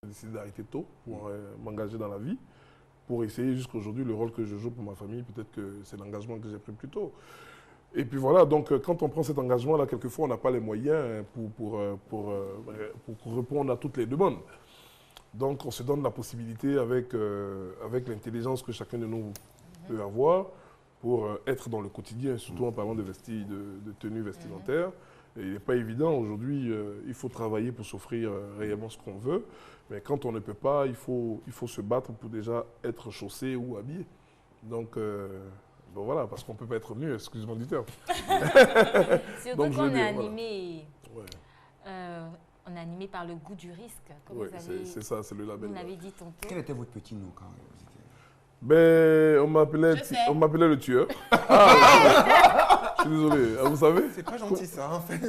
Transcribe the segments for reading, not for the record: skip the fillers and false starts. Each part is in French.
J'ai décidé d'arrêter tôt pour m'engager dans la vie, pour essayer jusqu'à aujourd'hui le rôle que je joue pour ma famille. Peut-être que c'est l'engagement que j'ai pris plus tôt. Et puis voilà, donc quand on prend cet engagement-là, quelquefois on n'a pas les moyens pour répondre à toutes les demandes. Donc on se donne la possibilité avec l'intelligence que chacun de nous peut avoir pour être dans le quotidien, surtout en parlant de tenues vestimentaires. Et il n'est pas évident aujourd'hui, il faut travailler pour s'offrir réellement ce qu'on veut. Mais quand on ne peut pas, il faut se battre pour déjà être chaussé ou habillé. Donc bon voilà, parce qu'on ne peut pas être mieux, excusez-moi du terme. Surtout donc, qu'on est voilà. animé. Ouais. On est animé par le goût du risque, comme Ouais, vous avez, c'est ça, c'est le label. vous l'avez dit tantôt. Quel était votre petit nom quand vous étiez... Ben, on m'appelait le tueur. Ah, je suis désolé, vous savez? C'est pas gentil ça, en fait.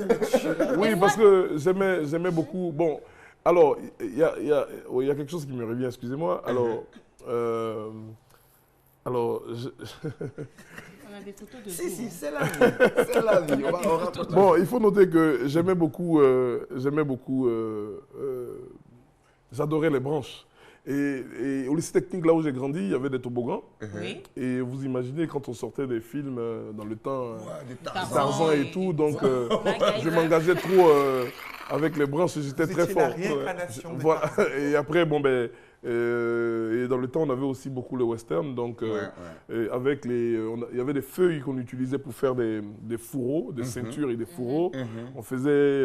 Oui, parce que j'aimais beaucoup. Bon, alors, il y a quelque chose qui me revient, excusez-moi. Alors, On a des photos de Si, vous, hein. c'est la vie. C'est la vie. On raconte la vie. bon, il faut noter que j'adorais les branches. Et au lycée technique, là où j'ai grandi, il y avait des toboggans. Oui. Et vous imaginez quand on sortait des films dans le temps, Ouais, du Tarzan et tout, donc MacGyver. je m'engageais trop avec les branches, j'étais Vous très étiez la fort. réincarnation de Voilà. Tarzan. Et après, bon ben, et dans le temps, on avait aussi beaucoup le western, donc et avec il y avait des feuilles qu'on utilisait pour faire des fourreaux, des ceintures et des fourreaux. On faisait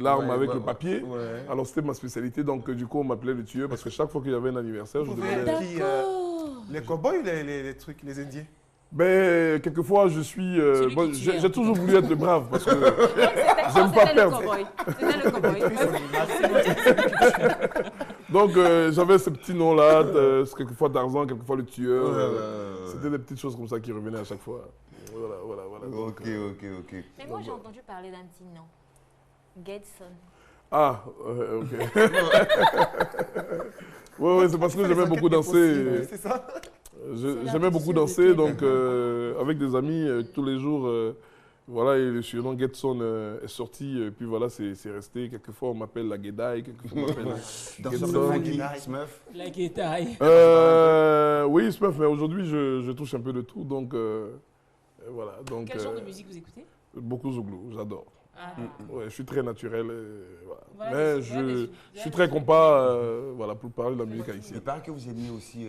l'arme avec le papier. Ouais. Alors c'était ma spécialité, donc du coup on m'appelait le tueur parce que chaque fois qu'il y avait un anniversaire, je Vous devais... êtes qui, les cow-boys ou les trucs, les indiens? Ben, quelquefois je suis... Celui bon, qui tire. j'ai toujours voulu être le brave parce que J'aime pas perdre. C'était le cowboy. donc j'avais ce petit nom-là, quelquefois Tarzan, quelquefois le tueur. C'était des petites choses comme ça qui revenaient à chaque fois. Voilà. Donc, Ok. Mais moi, j'ai entendu parler d'un petit nom. Gedson. Ah, ok. Ouais, c'est parce que j'aimais beaucoup danser. C'est ça? J'aimais beaucoup danser, donc avec des amis, tous les jours, voilà, et le surnom Getson est sorti, et puis voilà, c'est resté. Quelquefois, on m'appelle la Guédaille, quelquefois, on m'appelle Dans Getson. ce funky, Smurf. La guétaille. Oui, Smurf, mais aujourd'hui, je touche un peu de tout, donc voilà. Donc, Quel genre de musique vous écoutez? beaucoup Zouglou, j'adore. Ah. Ouais, je suis très naturel, voilà. Voilà, Mais des- voilà, je des- suis très compas, voilà, pour parler de la musique Il haïtienne. paraît que vous aimiez aussi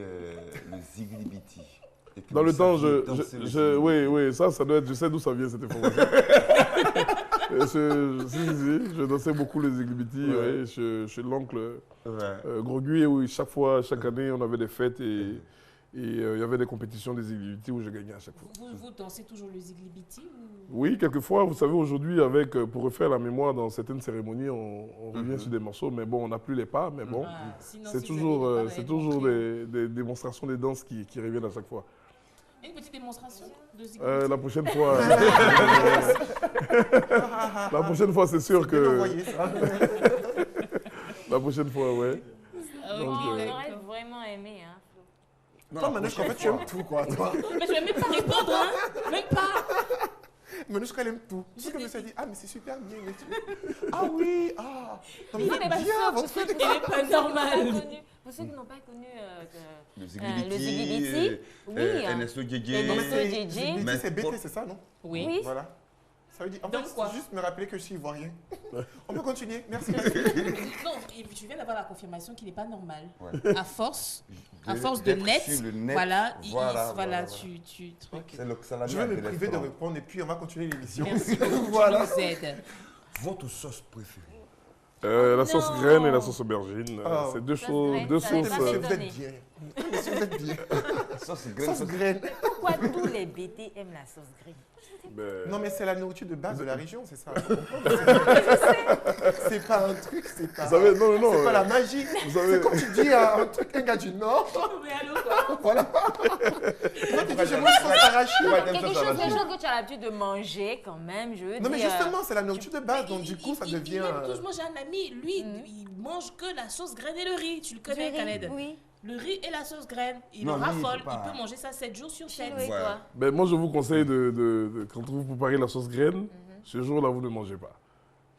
le ziglibiti. Et que Dans vous le temps, saviez danser le ziglibiti. oui, ça doit être, je sais d'où ça vient cette information. Je dansais beaucoup les ziglibiti, ouais, chez l'oncle Grogui, où chaque année, on avait des fêtes et il y avait des compétitions des ziglibiti où je gagnais à chaque fois. Vous dansez toujours le ziglibiti ou... Oui, quelquefois, vous savez, aujourd'hui, pour refaire la mémoire dans certaines cérémonies, on revient sur des morceaux, mais bon, on n'a plus les pas, mais bon. Ah, sinon, C'est si toujours, vous aviez c'est pas toujours montré. des démonstrations de danse qui reviennent à chaque fois. Une petite démonstration de ziglibiti. La prochaine fois, la prochaine fois, c'est sûr Bien que... envoyé, ça. La prochaine fois, ouais. Ah, ok, donc, On d'accord. aurait vraiment aimé, hein. Non, Toi, la Manouche, en prochaine fait, tu aimes fois. tout, quoi, toi. Mais je vais même pas répondre, hein. Même pas. Manouche, elle aime tout. Tout ce que je me suis dit, ah, mais c'est super bien. Mais tu... Ah oui, ah. Non, mais Non, mais c'est bien, votre ceux truc. qui Elle est pas normale. Pour ceux qui n'ont pas connu Le le ziglibiti. ziglibiti, oui. Ernesto Djedje. Ernesto C'est- Djedje. Ziglibiti, c'est Mais- BT, c'est ça, non? Oui. Oui. Voilà. Ça veut dire, en Donc fait, quoi? c'est juste me rappeler que je suis ivoirien. On peut continuer, merci. Non, et tu viens d'avoir la confirmation qu'il n'est pas normal. Ouais. À force de D'être net, sur le net, voilà, voilà. tu trucs. C'est le salami Je vais me avec les priver de francs. répondre et puis on va continuer l'émission. Merci beaucoup, Voilà. tu nous aides. Votre sauce préférée? La sauce Non. graine et la sauce aubergine, Ah. c'est deux Sauce choses, graine, deux ça va sauces. pas Monsieur, m'étonner. vous êtes bien. Monsieur, vous êtes bien. Sauce graine. Sauce graine. Pourquoi tous les BT aiment la sauce graine? Ben, Non, mais c'est la nourriture de base de la région, c'est ça. C'est pas un truc, c'est pas. vous savez, non, C'est pas la magie. vous savez- C'est comme tu dis à un gars du Nord. Mais allô, quoi? Voilà. Moi, tu dis, je mange sauce arachide. Ouais, t'aimes Quelque ça, chose, ça va quelque chose que tu as l'habitude de manger quand même, je veux Non, mais dire. justement, c'est la nourriture de base, donc du coup, ça devient. Même tous, moi j'ai un ami, lui, il mange que la sauce graine et le riz. Tu le Du connais, riz, Khaled? oui. Le riz et la sauce graine. Il Non, le lui, il raffole, peut pas. il peut manger ça 7 jours sur 7. Chilo et Ouais. toi? ben, moi, je vous conseille quand vous préparez la sauce graine, ce jour-là, vous ne mangez pas.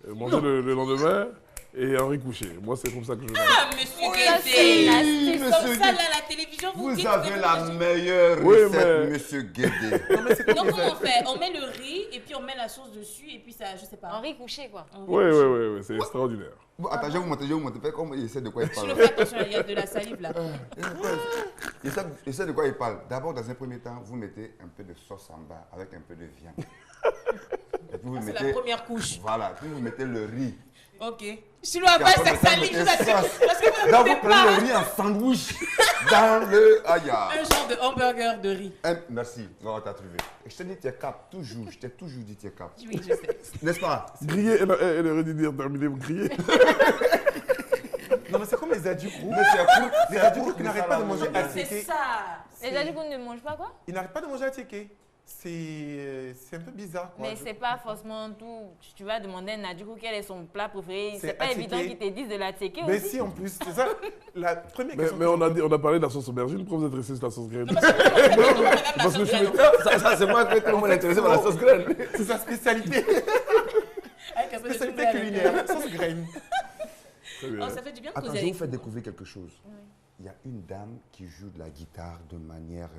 Mangez le lendemain. et Henri Couché. Moi, c'est comme ça que je l'appelle. Ah, monsieur Ça, c'est une Guédé. astuce. Comme Monsieur ça, Guédé. là, la télévision, vous Vous dites avez que la vous- meilleure Oui, recette, mais- monsieur Guédé. Non, mais c'est comme Donc, les comment on fait? On met le riz et puis on met la sauce dessus et puis ça, je sais pas. Henri Couché, quoi. On Oui, réfléchit. oui, oui, c'est extraordinaire. Bon, attends, je vais vous montrer. Fais comme il sait de quoi il Je parle. le fais attention, il y a de la salive là. Il sait de quoi il parle. D'abord, dans un premier temps, vous mettez un peu de sauce en bas avec un peu de viande. Et puis vous C'est mettez, la première couche. voilà, puis vous mettez le riz. Ok. Je dois avoir Puis après, cette vous salive mettez là sauce. parce que vous Donc ne vous mettez prenez pas le riz en sandwich dans le... Aïe, un genre de hamburger de riz. Merci, on t'as trouvé. Et je te dis, tu es cap, toujours. Je t'ai toujours dit, tu es cap. Oui, je sais. N'est-ce pas? Griller, elle aurait dû dire terminer, vous griller. Non, mais c'est comme les adjoukrous. Mais c'est cool. Les adjoukrous qui n'arrêtent pas de manger à C'est tiéké. ça. Les adultes ne mangent pas, quoi? Ils n'arrêtent pas de manger à tiéké. C'est un peu bizarre, quoi. Mais c'est pas forcément tout. Tu vas demander à un adulte quel est son plat préféré. C'est C'est pas attiqué. évident qu'ils te disent de la tchéké Mais aussi. si, en plus, c'est ça. La première Mais, question. mais on a parlé de la sauce aubergine. Pourquoi vous êtes resté sur la sauce graine? Parce que Parce que je suis Ça, c'est moi qui tout le monde est intéressé par la sauce graine. C'est sa spécialité. avec un peu de Spécialité soupe culinaire. Sauce graine. Très bien. Oh, ça fait du bien de Attends, causer je vous avec fais vous. découvrir quelque chose. Il y a une dame qui joue de la guitare de manière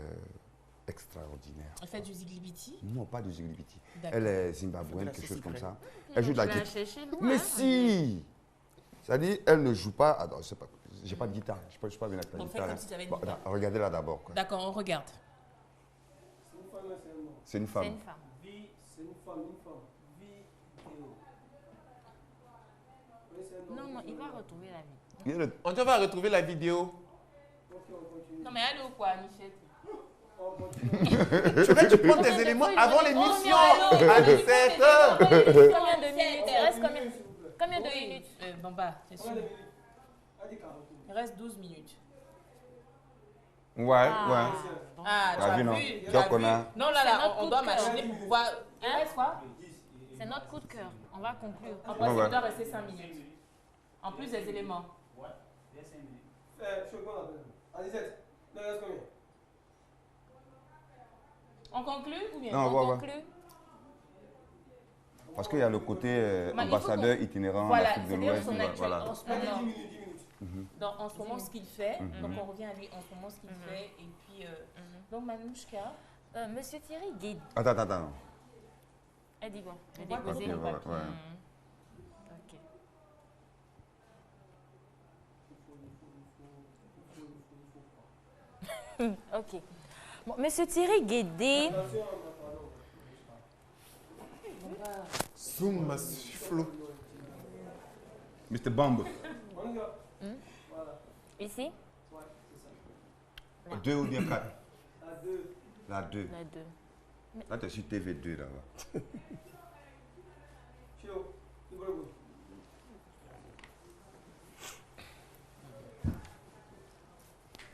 extraordinaire. On fait du ziglibiti. Non, pas de Ziglibiti. D'accord. Elle est zimbabwéenne, la quelque sauce chose comme graine. ça. Elle joue de la Tu vas guitare. chercher loin, Mais hein. si! C'est-à-dire, elle ne joue pas. Attends, je sais pas. J'ai pas de guitare. Je peux pas venir avec la On fait guitare. comme là. si tu avais une Bon, guitare. attends, regardez-la d'abord. quoi. D'accord, on regarde. C'est une C'est femme. une femme. Non, non, il va retrouver la vie. Il y a le- On va retrouver la vidéo. Non, mais allô quoi, Michel? Tu aurais dû prendre des éléments avant l'émission. Allô, À allô, 17h. Combien de minutes? Il reste combien de Oui. minutes? Bamba, c'est sûr. Il reste 12 minutes. Ouais, ouais. Ah, tu T'as as vu, non? vu? tu Donc, as on vu? a- Non, là, C'est là, notre on coup doit de cœur. machiner pour pouvoir... Il Hein? reste quoi? C'est notre coup de cœur. On va conclure. En principe, Ouais. il doit rester 5 minutes. En plus des éléments. On conclut ou bien? Non, On ouais, ouais. conclut. Parce qu'il y a le côté Bah, il faut ambassadeur qu'on- itinérant en Voilà, Afrique de c'est-à-dire l'Ouest. son actuel Voilà. en ce moment. En ce moment, ce qu'il fait. Donc, on revient à lui en ce moment, ce qu'il fait. Et puis, donc, Manouchka, Monsieur Thierry Guédé. Attends. Elle dit quoi? Elle On dit va causer. Ok, ouais. Ok. Ok. Bon, Monsieur Thierry Guédé, Zoom, ma Flo. Mr. Bambo. ici, 2 ou bien 4? La 2. la 2. Là, tu es sur TV2 là-bas.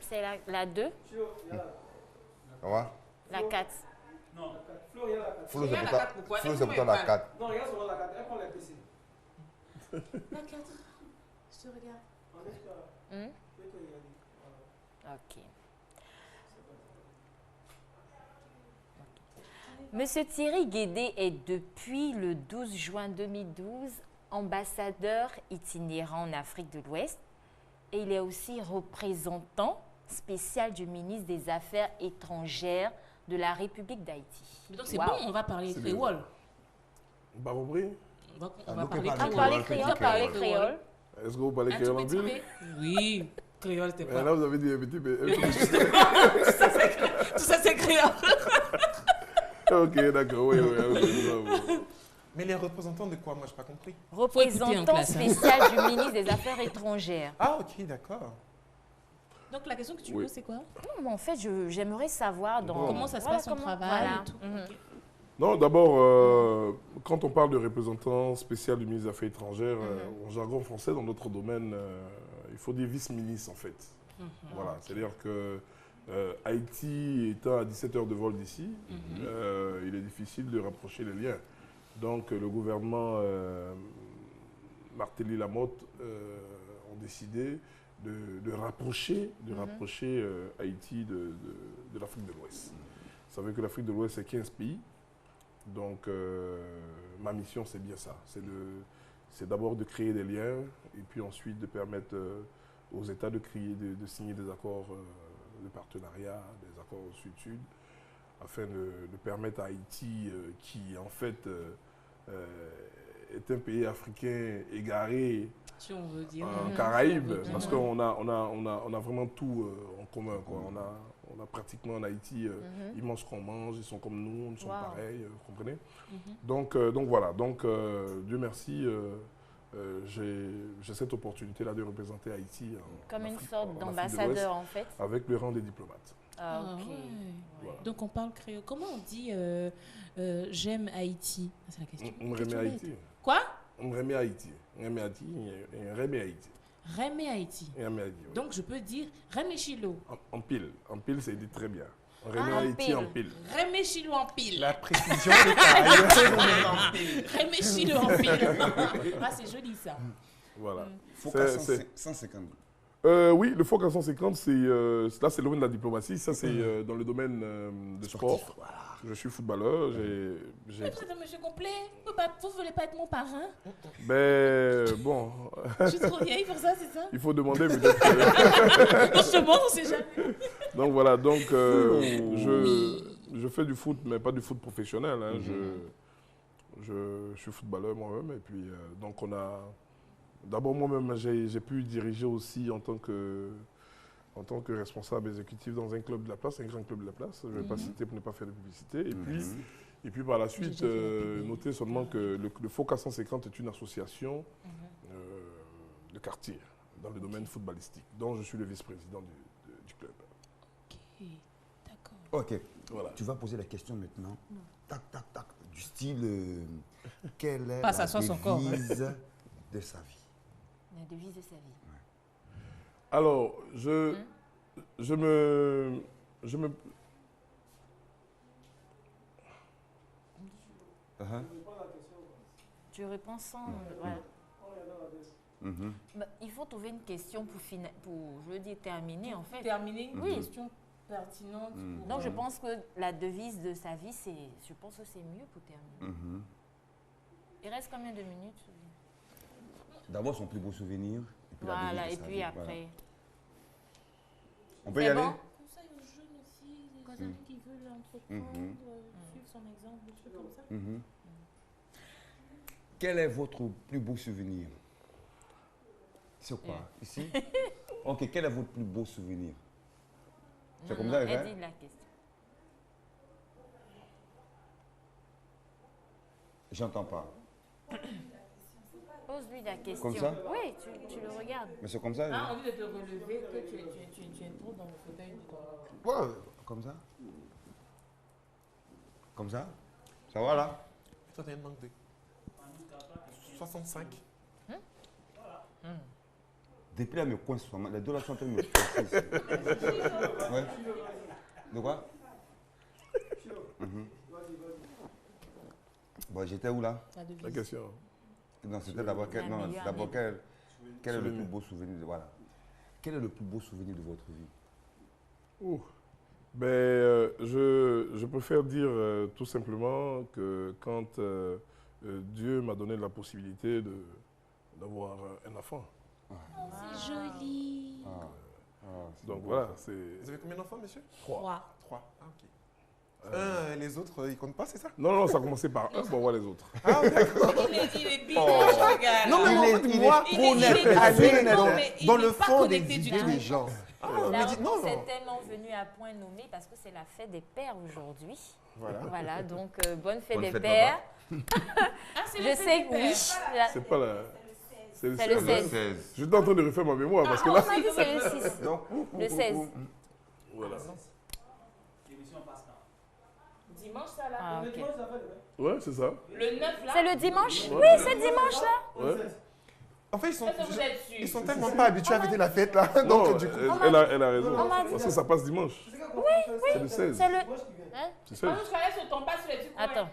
C'est la 2, Ça va? la 4. Flo, Il y c'est a la pourtant, quatre, pourquoi? Flo, Est-ce c'est qu'on pourtant est la pas- 4. la 4. Je te regarde. Ok. Monsieur Thierry Guédé est depuis le 12 juin 2012 ambassadeur itinérant en Afrique de l'Ouest et il est aussi représentant spécial du ministre des Affaires étrangères de la République d'Haïti. Donc, c'est Wow. bon, on va parler C'est créole. Pas compris? On va Ah, parler donc, on On parle créole. parle créole, créole, parler créole. Est-ce que vous parlez Un créole en tout petit ville? peu. Oui, créole, c'était Et quoi? là, vous avez dit un petit peu. Tout ça, c'est créole. Ok, d'accord, oui. Mais les représentants de quoi? Moi, je n'ai pas compris. écouter en Représentant classe, hein. spécial du ministre des Affaires étrangères. Ah, ok, d'accord. Donc, la question que tu Oui. poses, c'est quoi? Non, mais en fait, j'aimerais savoir dans... Comment ça se Voilà, passe son comment- travail voilà. et tout. Mhm. Ok. Non, d'abord, quand on parle de représentant spécial du ministre des Affaires étrangères, en jargon français, dans notre domaine, il faut dire vice-ministre en fait. Voilà, c'est-à-dire que Haïti étant à 17 heures de vol d'ici, il est difficile de rapprocher les liens. Donc le gouvernement Martelly-Lamotte ont décidé de rapprocher, Haïti de l'Afrique de l'Ouest. Vous savez que l'Afrique de l'Ouest, c'est 15 pays. Donc, ma mission, c'est bien ça. C'est c'est d'abord de créer des liens et puis ensuite de permettre aux États de signer des accords de partenariat, des accords sud-sud, afin de permettre à Haïti, qui en fait est un pays africain égaré, Si on veut dire. en Caraïbes, parce qu'on a vraiment tout en commun, quoi. On a pratiquement en Haïti, ils mangent ce qu'on mange, ils sont comme nous sommes pareils, vous comprenez? Donc voilà, Dieu merci, j'ai cette opportunité-là de représenter Haïti. Comme une Afrique, sorte en Afrique de l'Ouest, d'ambassadeur en fait. avec le rang des diplomates. Ah, ok. ouais. Voilà. Donc on parle créole. Comment on dit j'aime Haïti? C'est la question. On remet Question Haïti. bête. Quoi? On remet Haïti. On remet Haïti. On remet Haïti. Remé Haïti. On remet Haïti, oui. Donc je peux dire Remé Chilo. En pile. En pile, c'est dit très bien. On remet Ah, en Haïti pile. en pile. Remé Chilo en pile. La précision des tailles. Remé Chilo en pile. Ah, c'est joli ça. Voilà. Faut C'est- 150. Oui, le FOCA 150, là, c'est le domaine de la diplomatie. Ça, c'est dans le domaine de sport. Je suis footballeur. Mais vous êtes un monsieur complet. Vous ne voulez pas être mon parrain? Ben, bon, Je suis trop vieille pour ça, c'est ça? il faut demander peut-être. que- Non, je te demande, on sait jamais. Donc voilà, je fais du foot, mais pas du foot professionnel. Hein. Je suis footballeur moi-même. Et puis, donc on a... D'abord, moi-même, j'ai pu diriger aussi en tant que responsable exécutif dans un club de la place, un grand club de la place. Je ne vais pas citer pour ne pas faire de publicité. Et puis par la suite, notez seulement que le FOCA 150 est une association de quartier dans le domaine footballistique, dont je suis le vice-président du club. Ok, d'accord. Ok. Voilà. Tu vas poser la question maintenant. Tac, tac, tac. Du style, quelle est Pas la sa sauce encore, hein. devise de sa vie? La devise de sa vie. Alors, je me... Tu réponds sans... voilà. Bah, il faut trouver une question pour, je veux dire, terminer en fait. Terminer une Oui. question pertinente. Pour, Donc je pense que la devise de sa vie, je pense que c'est mieux pour terminer. Il reste combien de minutes? D'abord son plus beau souvenir. Et puis la Voilà, devise et de sa puis vie. après. Voilà. On peut y C'est aller? bon? conseil aux jeunes aussi, des jeunes qui veulent entreprendre, suivre son exemple, des trucs comme ça. Quel est votre plus beau souvenir? C'est quoi? Ici? Ok, quel est votre plus beau souvenir? C'est comme ça, elle hein? dit la question. J'entends pas. Pose-lui la question. Comme ça? Oui, tu le regardes. Mais c'est comme ça? Ah, hein? envie de te relever, que tu es trop dans le fauteuil de ton... Ouais, comme ça? Comme ça? Ça va là? Toi, t'as une manque de 65. Depuis là, me coince sur les deux là sont en train de me coincer ici. Ouais. De quoi? Bon, j'étais où là? La devise. La question. Non, c'était d'abord La non, meilleure d'abord année. quel est le Souvenir. plus beau souvenir de, voilà. Quel est le plus beau souvenir de votre vie? Ouh. Je préfère dire tout simplement que quand Dieu m'a donné la possibilité d'avoir un enfant. C'est joli. Donc voilà, c'est... Vous avez combien d'enfants, monsieur? 3. 3. Ah, ok. Les autres, ils comptent pas, c'est ça? Non, ça a commencé par un pour voir les autres. Ah, d'accord. Il est bidon, ce gars. Non, mais en fait, moi, il est- on il est est- allé non, mais il dans est le pas fond des connecté du idées tout. des gens. La mais dis- non, rencontre non. est tellement venue à point nommé parce que c'est la fête des pères aujourd'hui. Voilà. Voilà, donc bonne fête Bonne des fête, pères. Ah, c'est Je le sais que fait oui. C'est pas la... C'est le C'est le 16. 16. J'étais en train de refaire ma mémoire parce que On là... m'a dit c'est le 6. Donc, Le 16. Voilà. Dimanche, ça là. Ah, ok. Ouais, c'est ça. Le 9 là. C'est le dimanche? Oui, c'est dimanche là. Ouais. En fait, Est-ce que vous êtes sûr? ils sont tellement pas habitués à fêter la fête, là. Non, Donc, du coup... elle a raison. On m'a dit- Parce que ça passe dimanche. C'est le 16. C'est le... Hein? C'est 16. Moi, je connais sur ton pas sur les petits coins. Attends,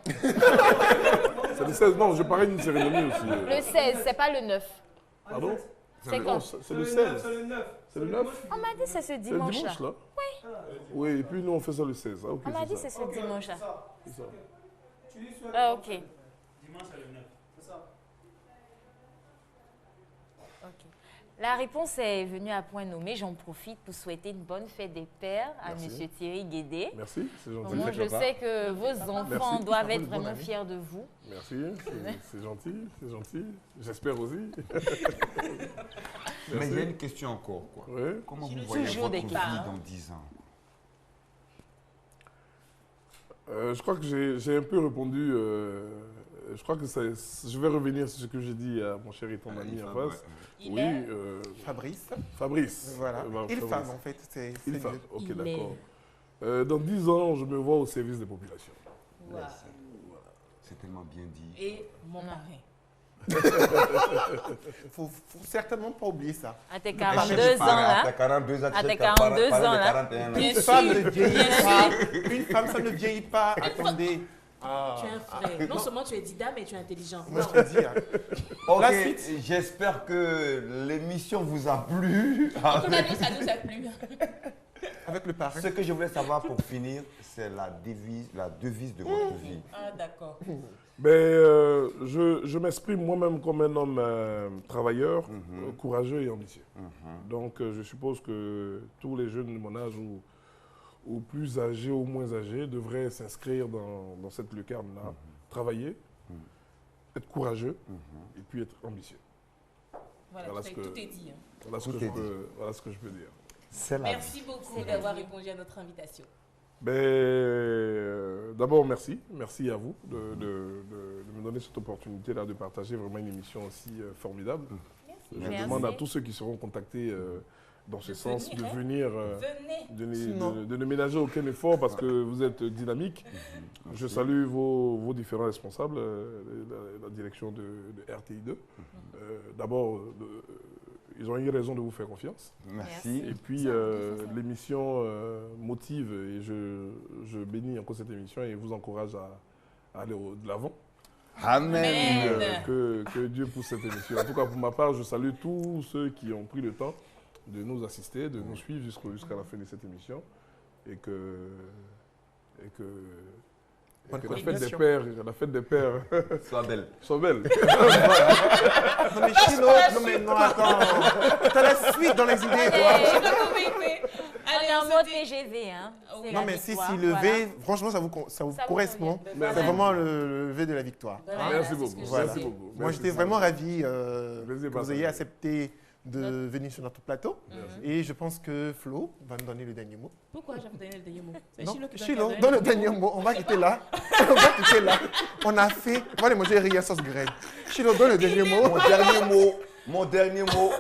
C'est le 16. Non, je parie une cérémonie aussi. le 16, c'est pas le 9. Pardon? C'est Non, quand? c'est le 16. C'est le 9? On m'a dit c'est ce C'est le dimanche là. dimanche là? Oui. Oui, et puis nous on fait ça le 16. Ah, ok, On m'a dit c'est c'est ça. ce dimanche là. C'est ça. Ah, ok. Dimanche, c'est le 9. C'est ça. Ah, ok. Tu dis sur Ah, ok. C'est ça. La réponse est venue à point nommé. J'en profite pour souhaiter une bonne fête des pères à Merci. M. Thierry Guédé. Merci, c'est gentil. Moi, je sais que vos enfants Merci. doivent être vraiment fiers de vous. Merci, c'est gentil, c'est gentil. J'espère aussi. Mais il y a une question encore. Quoi. Ouais. Comment vous Toujours voyez des votre vie questions. dans 10 ans? Je crois que j'ai un peu répondu. Je crois que je vais revenir sur ce que j'ai dit à mon cher et ton ami en face. Il Oui, est Fabrice. Fabrice. Voilà. Il Fabrice. femme, en fait. C'est Il femme, mieux. ok, Il d'accord. Dans 10 ans, je me vois au service des populations. Voilà. C'est tellement bien dit. Et mon parrain. Faut certainement pas oublier ça. À tes Mais 42 cherche ans, pas, là. À 42 ans, À tu tes sais qu'à 42 parler ans, de là. 41 ans. Bien Une sûr. femme ne vieillit Bien pas. Une femme, ça ne vieillit pas. Attendez. Ah. Tu es un frère. Non seulement tu es Dida, mais tu es intelligent. Moi, je te dis. Hein. Ok, La suite. j'espère que l'émission vous a plu. En tout cas, nous, ça nous a plu. Avec le parrain. Ce que je voulais savoir pour finir, c'est la devise de votre vie. Ah, d'accord. Ben, je m'exprime moi-même comme un homme travailleur, courageux et ambitieux. Donc, je suppose que tous les jeunes de mon âge ou plus âgés ou moins âgés devraient s'inscrire dans cette lucarne-là, travailler, être courageux et puis être ambitieux. Voilà, Voilà tout, ce est, que- tout est dit. Hein. Voilà ce Tout que est je peux- voilà ce que je peux dire. C'est la Merci beaucoup d'avoir répondu à notre invitation. Ben, d'abord, merci. Merci à vous de me donner cette opportunité-là de partager vraiment une émission aussi formidable. Je Merci. demande à tous ceux qui seront contactés dans ce De sens venir, de hein. venir, Venez. de ne ménager aucun effort parce que vous êtes dynamique. Je salue vos différents responsables, la direction de RTI2. D'abord, ils ont eu raison de vous faire confiance. Merci. Et puis, l'émission motive et je bénis encore cette émission et vous encourage à aller de l'avant. Amen. Amen. Que Dieu pousse cette émission. En tout cas, pour ma part, je salue tous ceux qui ont pris le temps de nous assister, de nous suivre jusqu'à la fin de cette émission. Et que Bonne la fête continuation. la fête des pères Sois belle. soit belle. Non, mais Chino, non, mais non, attends. T'as la suite dans les idées, toi. On Allez, est en on mode se dit. TGV. Hein. C'est Non, la mais si victoire, le voilà. V, franchement, ça vous Ça vous correspond. convient. Merci. C'est vraiment le V de la victoire. Voilà, Merci c'est ce beaucoup. que je Voilà. Merci disais. beaucoup. Moi, Merci j'étais beaucoup. vraiment ravi Plaisir que vous partagé. ayez accepté de venir sur notre plateau. Et je pense que Flo va nous donner le dernier mot. Pourquoi j'avais donné le dernier mot? C'est Non, Chilo qui doit Chilo, faire donne le dernier mot. On va quitter là. On va quitter là. On a fait. On va aller manger riz à sauce graine. Chilo, donne le dernier mot. Mon dernier mot,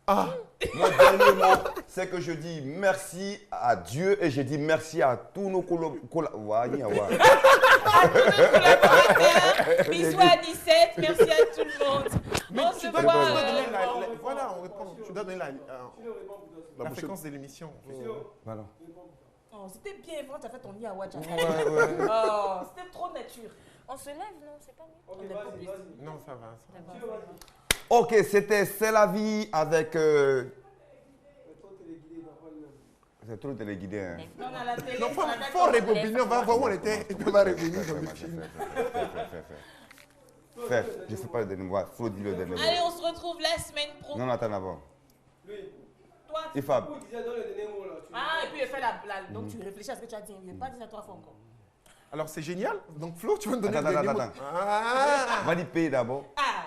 Ah, mon dernier mot, c'est que je dis merci à Dieu et je dis merci à tous nos collaborateurs. Bisous à 17, merci à tout le monde. On se tu dois voit. donner voilà, on répond. Tu dois donner la prochaine- fréquence de l'émission. Voilà. Oh, c'était bien, vraiment, tu as fait ton lit à Wadja. Ouais, ouais. Oh, c'était trop nature. On se lève, non? C'est pas mieux. On n'est pas obligé. Non, ça va. Ça va. D'accord. Ok, c'était C'est la vie avec... C'est trop téléguidé. Hein. On a la télé. Non, on a la faut télé. rebobiner, on va voir où on était. Et puis on va revenir dans le film. Fais. Je ne fais pas le dernier mot. Il faut dire le dernier mot. Allez, on se retrouve la semaine pro. Non, attends d'abord. Toi, Ifab. ah, et puis il fait donc tu réfléchis à ce que tu as dit. Il ne pas dit ça 3 fois encore. Alors c'est génial. Donc Flo, tu vas me donner Attends, le dernier attends, mot. attends. Ah. Va dire payer d'abord. Ah,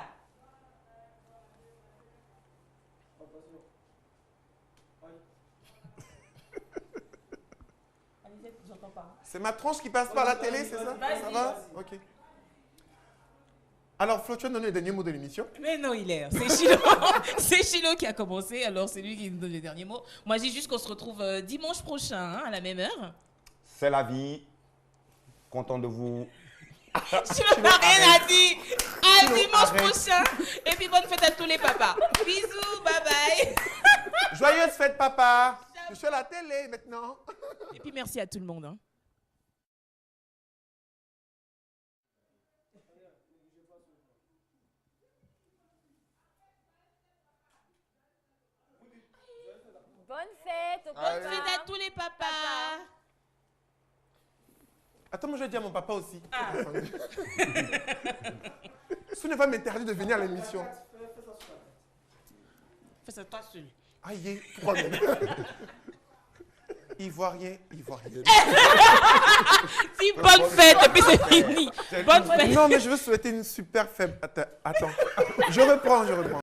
Alizette, j'entends pas. C'est ma tronche qui passe par la télé, c'est ça? Vas-y. Ça va? Ok. Alors Flo, tu vas me donner le dernier mot de l'émission. Mais non, Hilaire, c'est Chilo. C'est Chilo qui a commencé, alors c'est lui qui nous donne les derniers mots. Moi, je dis juste qu'on se retrouve dimanche prochain, hein, à la même heure. C'est la vie. Content de vous. Chilo n'a rien à dire. À Chilo, dimanche arrête. prochain. Et puis bonne fête à tous les papas. Bisous, bye bye. Joyeuse fête, papa. Je suis à la télé maintenant. Et puis merci à tout le monde. Hein. Bonne fête au Bonne papa. fête à tous les papas. Attends, moi je vais dire à mon papa aussi. Ah. Ce ne va m'interdire de venir à l'émission. Fais ça toi seul. Aïe, pourquoi même? Ivoirien. Si, bonne fête, et puis c'est fini. Bonne fête. Non, mais je veux souhaiter une super fête. Attends. Je reprends.